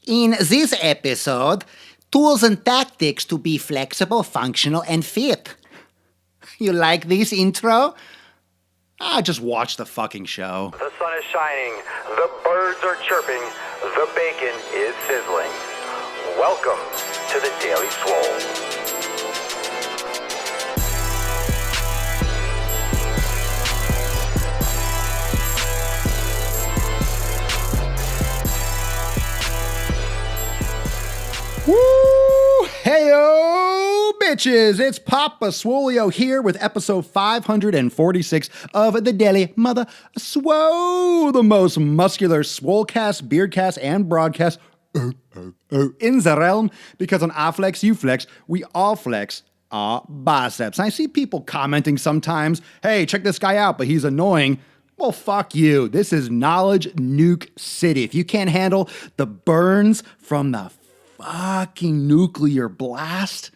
In this episode, tools and tactics to be flexible, functional, and fit. You like this intro? Just watch the fucking show. The sun is shining, the birds are chirping, the bacon is sizzling. Welcome to the Daily Swole. Woo! Heyo, bitches! It's Papa Swolio here with episode 546 of the Daily Mother Swole, the most muscular swolecast, beardcast, and broadcast in the realm. Because on I Flex, You Flex, we all flex our biceps. And I see people commenting sometimes, hey, check this guy out, but he's annoying. Well, fuck you. This is Knowledge Nuke City. If you can't handle the burns from the fucking nuclear blast,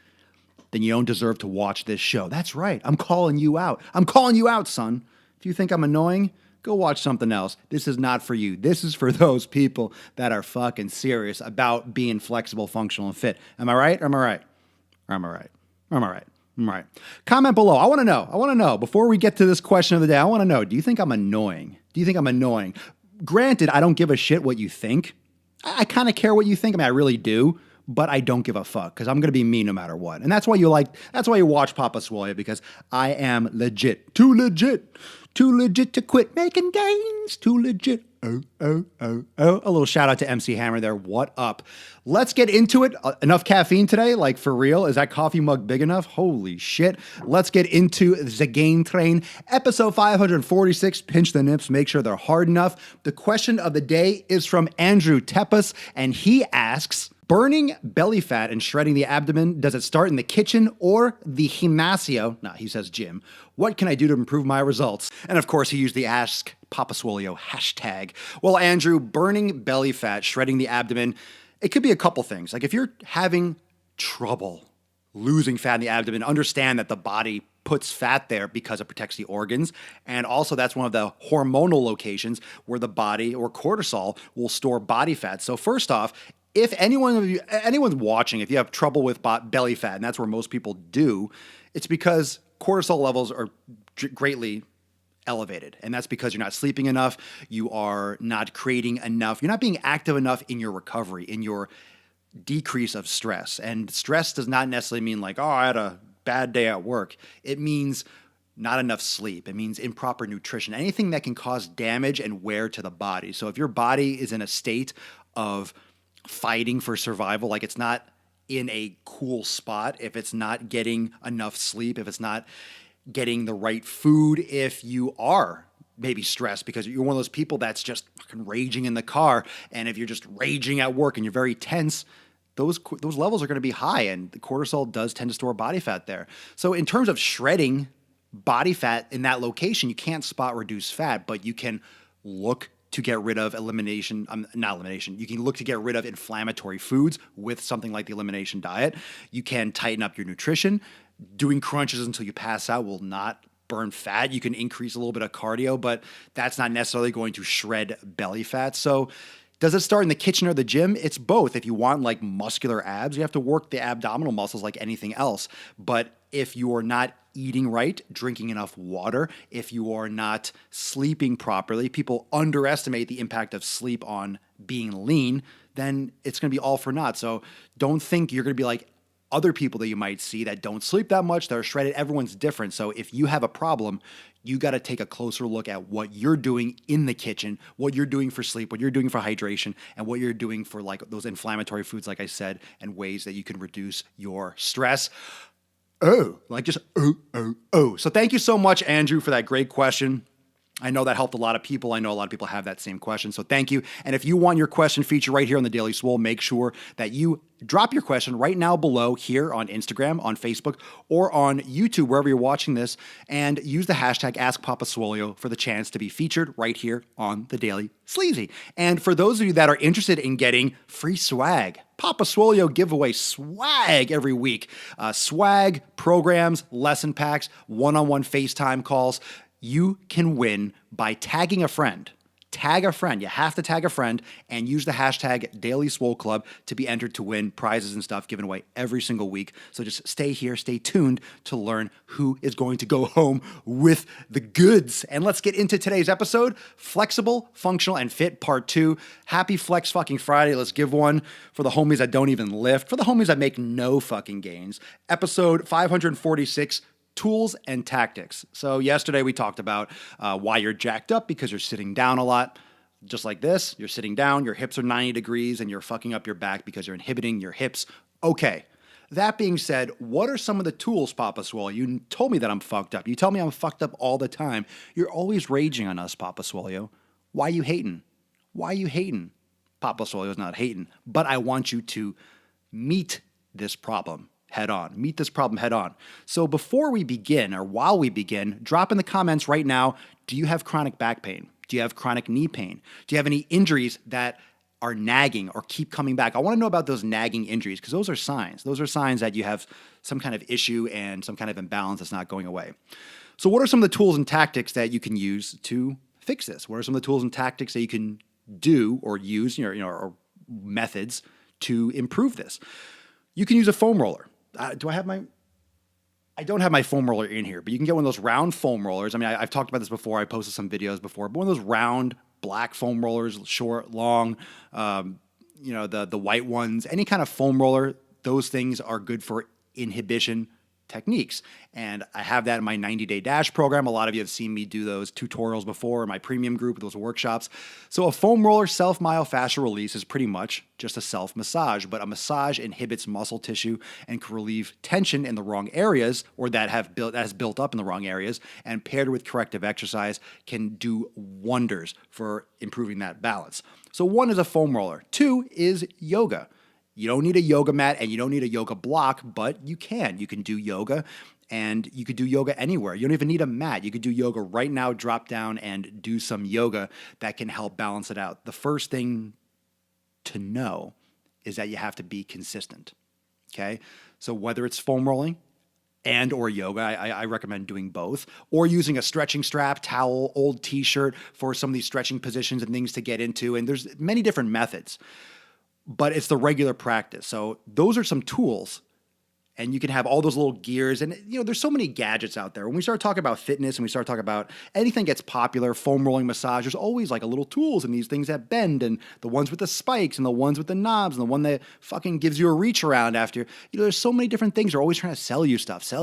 then you don't deserve to watch this show. That's right. I'm calling you out. I'm calling you out, son. If you think I'm annoying, go watch something else. This is not for you. This is for those people that are fucking serious about being flexible, functional, and fit. Am I right? Or am I right? Or am I right? Or am I right? I'm right. Comment below. I want to know. Before we get to this question of the day, I want to know, do you think I'm annoying? Do you think I'm annoying? Granted, I don't give a shit what you think. I kind of care what you think. I mean, I really do, but I don't give a fuck because I'm going to be me no matter what. And that's why you watch Papa Swole, because I am legit. Too legit to quit making gains. Too legit. Oh. A little shout out to MC Hammer there. What up? Let's get into it. Enough caffeine today? Like, for real? Is that coffee mug big enough? Holy shit. Let's get into the game train. Episode 546. Pinch the nips. Make sure they're hard enough. The question of the day is from Andrew Teppas, and he asks, burning belly fat and shredding the abdomen, does it start in the kitchen or the gimnasio? No, he says gym. What can I do to improve my results? And of course, he used the Ask Papa Swolio hashtag. Well, Andrew, burning belly fat, shredding the abdomen, it could be a couple things. Like if you're having trouble losing fat in the abdomen, understand that the body puts fat there because it protects the organs. And also that's one of the hormonal locations where the body or cortisol will store body fat. So first off, if anyone's watching, if you have trouble with belly fat, and that's where most people do, it's because cortisol levels are greatly elevated. And that's because you're not sleeping enough, you are not creating enough, you're not being active enough in your recovery, in your decrease of stress. And stress does not necessarily mean like, oh, I had a bad day at work. It means not enough sleep. It means improper nutrition, anything that can cause damage and wear to the body. So if your body is in a state of fighting for survival, like it's not in a cool spot, if it's not getting enough sleep, if it's not getting the right food, if you are maybe stressed because you're one of those people that's just fucking raging in the car, and if you're just raging at work and you're very tense, those levels are going to be high, and the cortisol does tend to store body fat there. So in terms of shredding body fat in that location, you can't spot reduce fat, but you can look to get rid of you can look to get rid of inflammatory foods with something like the elimination diet. You can tighten up your nutrition. Doing crunches until you pass out will not burn fat. You can increase a little bit of cardio, but that's not necessarily going to shred belly fat. So does it start in the kitchen or the gym? It's both. If you want like muscular abs, you have to work the abdominal muscles like anything else. But if you are not eating right, drinking enough water, if you are not sleeping properly, people underestimate the impact of sleep on being lean, then it's going to be all for naught. So don't think you're going to be like other people that you might see that don't sleep that much, that are shredded. Everyone's different. So if you have a problem, you got to take a closer look at what you're doing in the kitchen, what you're doing for sleep, what you're doing for hydration, and what you're doing for like those inflammatory foods, like I said, and ways that you can reduce your stress. So thank you so much, Andrew, for that great question. I know that helped a lot of people. I know a lot of people have that same question, so thank you. And if you want your question featured right here on the Daily Swole, make sure that you drop your question right now below here on Instagram, on Facebook, or on YouTube, wherever you're watching this, and use the hashtag AskPapaSwolio for the chance to be featured right here on the Daily Sleazy. And for those of you that are interested in getting free swag, Papa Swolio giveaway swag every week. Swag, programs, lesson packs, one-on-one FaceTime calls. You can win by tagging a friend. tag a friend. You have to tag a friend and use the hashtag Daily Swole Club to be entered to win prizes and stuff given away every single week. So just stay here, stay tuned to learn who is going to go home with the goods. And let's get into today's episode, Flexible, Functional, and Fit Part 2. Happy Flex fucking Friday. Let's give one for the homies that don't even lift, for the homies that make no fucking gains. Episode 546, Tools and Tactics. So yesterday we talked about why you're jacked up because you're sitting down a lot. Just like this, you're sitting down, your hips are 90 degrees, and you're fucking up your back because you're inhibiting your hips. Okay. That being said, what are some of the tools, Papa Swole? You told me that I'm fucked up. You tell me I'm fucked up all the time. You're always raging on us, Papa Swole. Why you hating? Why you hating? Papa Swole's not hating, but I want you to meet this problem head on. Meet this problem head on. So before we begin, or while we begin, drop in the comments right now, do you have chronic back pain? Do you have chronic knee pain? Do you have any injuries that are nagging or keep coming back? I want to know about those nagging injuries because those are signs. Those are signs that you have some kind of issue and some kind of imbalance that's not going away. So what are some of the tools and tactics that you can use to fix this? What are some of the tools and tactics that you can do or use, or methods to improve this? You can use a foam roller. I don't have my foam roller in here, but you can get one of those round foam rollers. I mean, I've talked about this before. I posted some videos before, but one of those round black foam rollers, short, long, the white ones, any kind of foam roller, those things are good for inhibition techniques. And I have that in my 90-day dash program. A lot of you have seen me do those tutorials before in my premium group, those workshops. So a foam roller self-myofascial release is pretty much just a self-massage, but a massage inhibits muscle tissue and can relieve tension in the wrong areas or that has built up in the wrong areas, and paired with corrective exercise can do wonders for improving that balance. So one is a foam roller. Two is yoga. You don't need a yoga mat and you don't need a yoga block, but you can. You can do yoga, and you could do yoga anywhere. You don't even need a mat. You could do yoga right now, drop down and do some yoga that can help balance it out. The first thing to know is that you have to be consistent, okay? So whether it's foam rolling and or yoga, I recommend doing both, or using a stretching strap, towel, old t-shirt for some of these stretching positions and things to get into, and there's many different methods. But it's the regular practice. So those are some tools, and you can have all those little gears. And, there's so many gadgets out there. When we start talking about fitness and we start talking about anything gets popular, foam rolling massage, there's always like a little tools and these things that bend, and the ones with the spikes and the ones with the knobs and the one that fucking gives you a reach around after. There's so many different things. They're always trying to sell you stuff.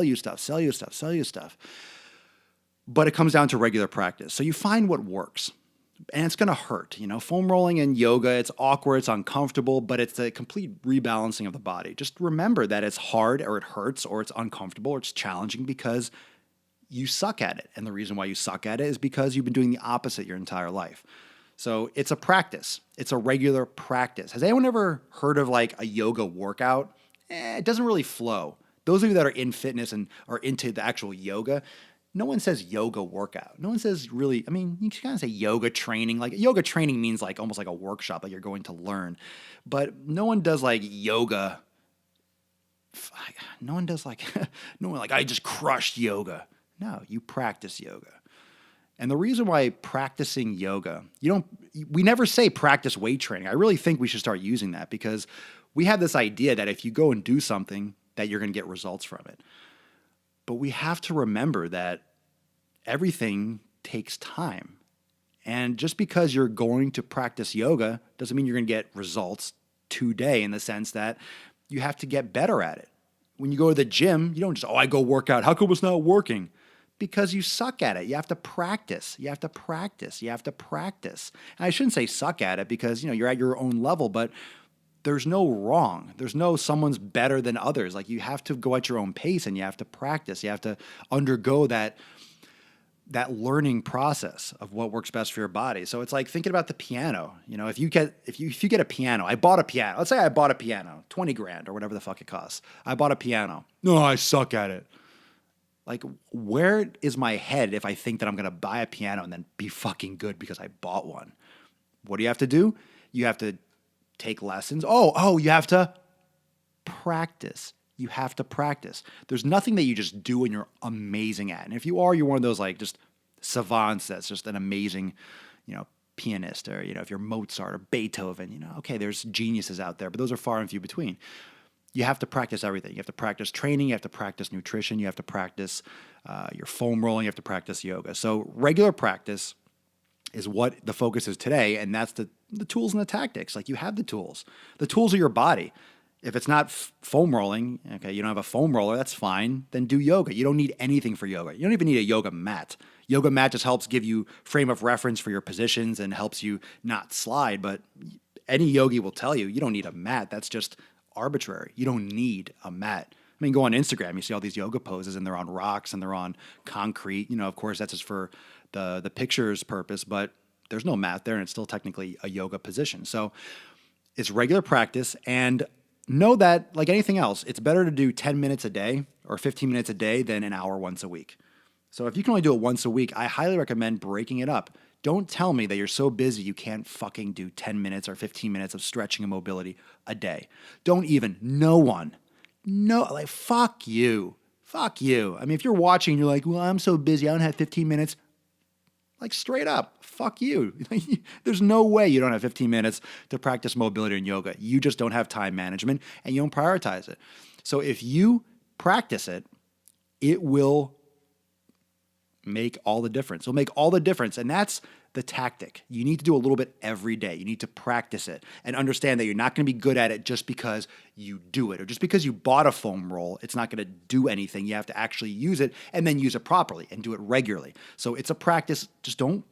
But it comes down to regular practice. So you find what works. And it's going to hurt. Foam rolling and yoga, it's awkward, it's uncomfortable, but it's a complete rebalancing of the body. Just remember that it's hard or it hurts or it's uncomfortable or it's challenging because you suck at it. And the reason why you suck at it is because you've been doing the opposite your entire life. So it's a practice. It's a regular practice. Has anyone ever heard of like a yoga workout? It doesn't really flow. Those of you that are in fitness and are into the actual yoga, no one says yoga workout. No one says really, you can kind of say yoga training. Like yoga training means like almost like a workshop, like you're going to learn. But no one does like yoga. No one I just crushed yoga. No, you practice yoga. And the reason why practicing yoga, we never say practice weight training. I really think we should start using that because we have this idea that if you go and do something that you're going to get results from it. But we have to remember that everything takes time. And just because you're going to practice yoga doesn't mean you're going to get results today, in the sense that you have to get better at it. When you go to the gym, you don't just, I go work out. How come it's not working? Because you suck at it. You have to practice. You have to practice. And I shouldn't say suck at it because, you're at your own level, but there's no wrong. There's no someone's better than others. Like you have to go at your own pace and you have to practice. You have to undergo that learning process of what works best for your body. So it's like thinking about the piano. If you get a piano, I bought a piano. Let's say I bought a piano, 20 grand or whatever the fuck it costs. I bought a piano. No, I suck at it. Like, where is my head if I think that I'm going to buy a piano and then be fucking good because I bought one? What do you have to do? You have to take lessons. You have to practice. You have to practice. There's nothing that you just do and you're amazing at. And if you are, you're one of those like just savants that's just an amazing, pianist, or, if you're Mozart or Beethoven, okay, there's geniuses out there, but those are far and few between. You have to practice everything. You have to practice training. You have to practice nutrition. You have to practice your foam rolling. You have to practice yoga. So regular practice is what the focus is today, and that's the tools and the tactics. Like, you have the tools. The tools are your body. If it's not foam rolling, okay, you don't have a foam roller, that's fine. Then do yoga. You don't need anything for yoga. You don't even need a yoga mat. Yoga mat just helps give you frame of reference for your positions and helps you not slide. But any yogi will tell you, you don't need a mat. That's just arbitrary. You don't need a mat. I mean, go on Instagram, you see all these yoga poses and they're on rocks and they're on concrete. Of course, that's just for the picture's purpose, but there's no mat there and it's still technically a yoga position. So it's regular practice, and know that, like anything else, it's better to do 10 minutes a day or 15 minutes a day than an hour once a week. So if you can only do it once a week, I highly recommend breaking it up. Don't tell me that you're so busy you can't fucking do 10 minutes or 15 minutes of stretching and mobility a day. Don't even. No one. No, like, fuck you. Fuck you. I mean, if you're watching and you're like, well, I'm so busy, I don't have 15 minutes. Like, straight up, fuck you. There's no way you don't have 15 minutes to practice mobility and yoga. You just don't have time management and you don't prioritize it. So if you practice it, it will make all the difference. It'll make all the difference. And that's the tactic. You need to do a little bit every day. You need to practice it and understand that you're not going to be good at it just because you do it, or just because you bought a foam roll. It's not going to do anything. You have to actually use it and then use it properly and do it regularly. So it's a practice. Just don't,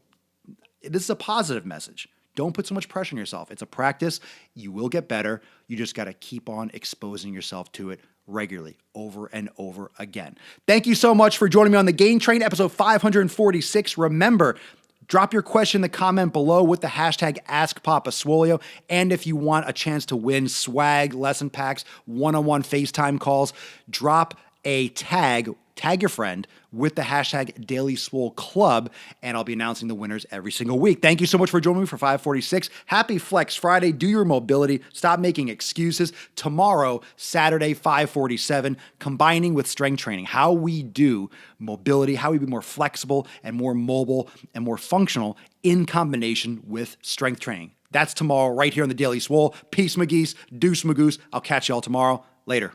this is a positive message. Don't put so much pressure on yourself. It's a practice. You will get better. You just got to keep on exposing yourself to it regularly, over and over again. Thank you so much for joining me on the Gain Train, episode 546. Remember, drop your question in the comment below with the hashtag AskPapaSwolio. And if you want a chance to win swag, lesson packs, one-on-one FaceTime calls, drop a tag your friend with the hashtag DailySwoleClub, and I'll be announcing the winners every single week. Thank you so much for joining me for 546. Happy Flex Friday. Do your mobility. Stop making excuses. Tomorrow, Saturday, 547, combining with strength training, how we do mobility, how we be more flexible and more mobile and more functional in combination with strength training. That's tomorrow right here on the Daily Swole. Peace, McGeese. Deuce, Magoose. I'll catch you all tomorrow. Later.